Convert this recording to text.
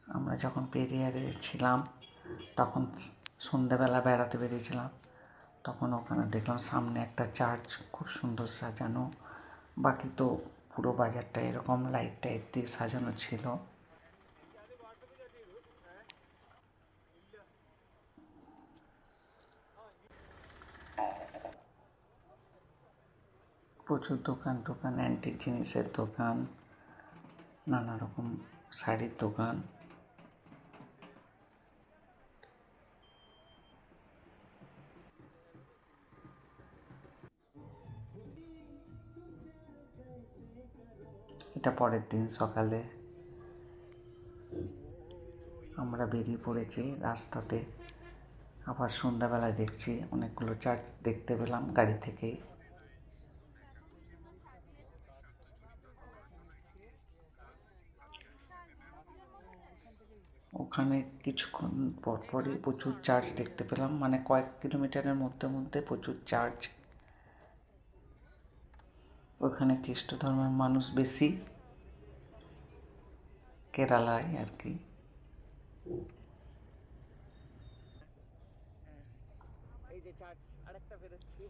আমরা যখন পেরিয়ারে ছিলাম তখন সন্ধ্যেবেলা বেড়াতে বেরিয়েছিলাম, তখন ওখানে দেখলাম সামনে একটা চার্চ খুব সুন্দর সাজানো। বাকি তো পুরো বাজারটা এরকম লাইট টাইট দিয়ে সাজানো ছিল। প্রচুর দোকান টোকান, অ্যান্টিক জিনিসের দোকান, নানা রকম শাড়ির দোকান। এটা পরের দিন সকালে আমরা বেরিয়ে পড়েছি রাস্তাতে। আবার সন্ধ্যাবেলায় দেখছি অনেকগুলো চার্চ দেখতে পেলাম গাড়ি থেকেই। ওখানে কিছুক্ষণ পরপরই প্রচুর চার্চ দেখতে পেলাম, মানে কয়েক কিলোমিটারের মধ্যে মধ্যে প্রচুর চার্চ। ওখানে খ্রিস্ট ধর্মের মানুষ বেশি, কেরালায় আর কি। এই যে চার্চ আরেকটা বেরোচ্ছি।